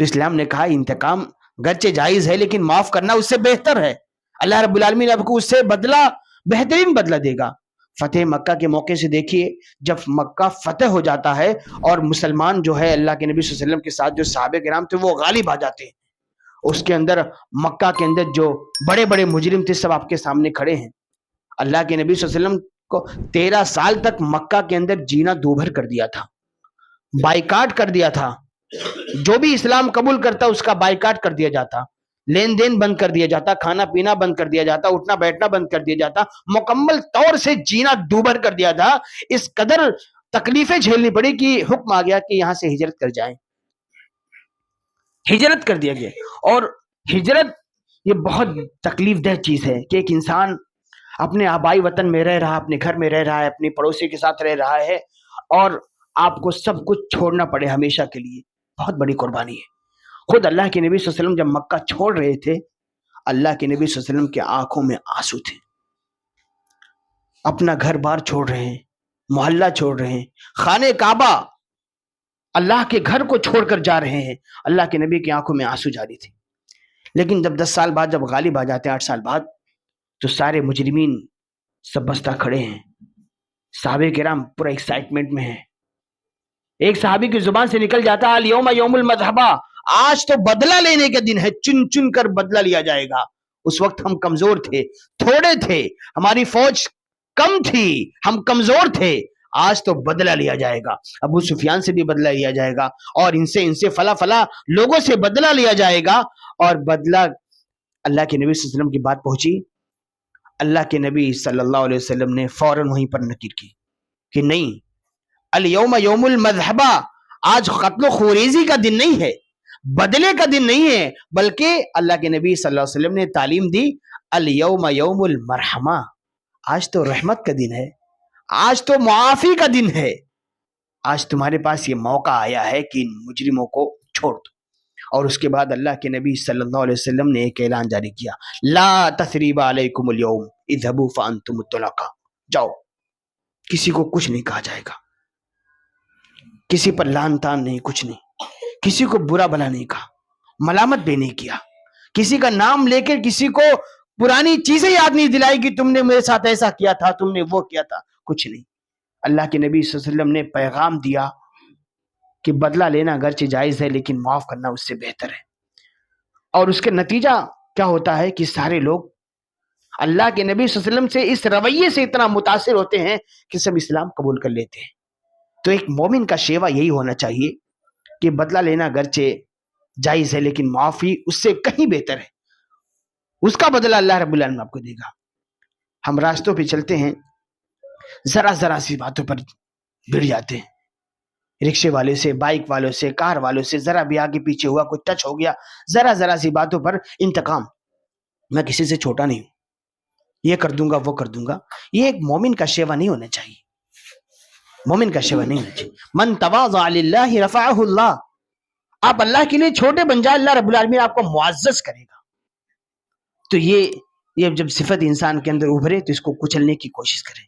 تو اسلام نے کہا انتقام گرچہ جائز ہے لیکن معاف کرنا اس سے بہتر ہے. اللہ رب العالمین آپ کو اس سے بدلہ بہترین بدلہ دے گا. فتح مکہ کے موقع سے دیکھیے، جب مکہ فتح ہو جاتا ہے اور مسلمان جو ہے اللہ کے نبی صلی اللہ علیہ وسلم کے ساتھ جو صحابہ کرام تھے وہ غالب آ جاتے ہیں. اس کے اندر مکہ کے اندر جو بڑے بڑے مجرم تھے سب آپ کے سامنے کھڑے ہیں. اللہ کے نبی صلی اللہ علیہ وسلم کو 13 سال تک مکہ کے اندر جینا دوبھر کر دیا تھا، بائیکاٹ کر دیا تھا. جو بھی اسلام قبول کرتا اس کا بائیکاٹ کر دیا جاتا، لین دین بند کر دیا جاتا، کھانا پینا بند کر دیا جاتا، اٹھنا بیٹھنا بند کر دیا جاتا، مکمل طور سے جینا دوبھر کر دیا تھا. اس قدر تکلیفیں جھیلنی پڑی کہ حکم آ گیا کہ یہاں سے ہجرت کر جائیں. ہجرت کر دیا گیا. اور ہجرت یہ بہت تکلیف دہ چیز ہے کہ ایک انسان اپنے آبائی وطن میں رہ رہا، اپنے گھر میں رہ رہا ہے، اپنے پڑوسی کے ساتھ رہ رہا ہے اور آپ کو سب کچھ چھوڑنا پڑے ہمیشہ کے لیے. بہت بڑی قربانی ہے. خود اللہ کے نبی صلی اللہ علیہ وسلم جب مکہ چھوڑ رہے تھے، اللہ کے نبی صلی اللہ علیہ وسلم کے آنکھوں میں آنسو تھے. اپنا گھر بار چھوڑ رہے ہیں، محلہ چھوڑ رہے ہیں، خانہ کعبہ اللہ کے گھر کو چھوڑ کر جا رہے ہیں. اللہ کے نبی کی آنکھوں میں آنسو جاری تھے. لیکن جب 10 سال بعد جب غالب آ جاتے ہیں، 8 سال بعد، تو سارے مجرمین سب بستہ کھڑے ہیں. صحابہ کرام پورا ایکسائٹمنٹ میں ہیں. ایک صحابی کی زبان سے نکل جاتا ہے الیوم یوم المذہبہ، آج تو بدلہ لینے کا دن ہے، چن چن کر بدلہ لیا جائے گا. اس وقت ہم کمزور تھے، تھوڑے تھے، ہماری فوج کم تھی، ہم کمزور تھے. آج تو بدلہ لیا جائے گا. ابو سفیان سے بھی بدلہ لیا جائے گا اور ان سے فلا فلا لوگوں سے بدلہ لیا جائے گا. اور بدلہ اللہ کے نبی صلی اللہ علیہ وسلم کی بات پہنچی. اللہ کے نبی صلی اللہ علیہ وسلم نے فوراً وہیں پر نکیر کی کہ نہیں، الیوم یوم المذہبہ، آج قتل و خوریزی کا دن نہیں ہے، بدلے کا دن نہیں ہے، بلکہ اللہ کے نبی صلی اللہ علیہ وسلم نے تعلیم دی الیوم یوم المرحمہ، آج تو رحمت کا دن ہے، آج تو معافی کا دن ہے. آج تمہارے پاس یہ موقع آیا ہے کہ ان مجرموں کو چھوڑ دو. اور اس کے بعد اللہ کے نبی صلی اللہ علیہ وسلم نے ایک اعلان جاری کیا، لا تثریب علیکم اليوم اذهبوا فانتم الطلقاء، جاؤ، کسی کو کچھ نہیں کہا جائے گا، کسی پر لان تان نہیں، کچھ نہیں، کسی کو برا بلا نہیں کہا، ملامت بھی نہیں کیا، کسی کا نام لے کر کسی کو پرانی چیزیں یاد نہیں دلائی کہ تم نے میرے ساتھ ایسا کیا تھا، تم نے وہ کیا تھا، کچھ نہیں. اللہ کے نبی صلی اللہ علیہ وسلم نے پیغام دیا کہ بدلہ لینا اگرچہ جائز ہے لیکن معاف کرنا اس سے بہتر ہے. اور اس کے نتیجہ کیا ہوتا ہے کہ سارے لوگ اللہ کے نبی صلی اللہ علیہ وسلم سے اس رویے سے اتنا متاثر ہوتے ہیں کہ سب اسلام قبول کر لیتے ہیں. تو ایک مومن کا شیوا یہی ہونا چاہیے کہ بدلہ لینا اگرچہ جائز ہے لیکن معافی اس سے کہیں بہتر ہے. اس کا بدلہ اللہ رب العالمین آپ کو دے گا. ہم راستوں پہ چلتے ہیں، ذرا ذرا سی باتوں پر بھڑ جاتے ہیں، رکشے والے سے، بائک والوں سے، کار والوں سے ذرا بھی آگے پیچھے ہوا، کوئی ٹچ ہو گیا، ذرا ذرا سی باتوں پر انتقام. میں کسی سے چھوٹا نہیں ہوں، یہ کر دوں گا وہ کر دوں گا. یہ ایک مومن کا شیوا نہیں ہونا چاہیے. مومن کا شیوا نہیں ہونا چاہیے. من تواضع للہ رفعہ اللہ، آپ اللہ کے لیے چھوٹے بن جائے، اللہ رب العالمین آپ کو معزز کرے گا. تو یہ جب صفت انسان کے اندر ابھرے تو اس کو کچلنے کی کوشش کریں.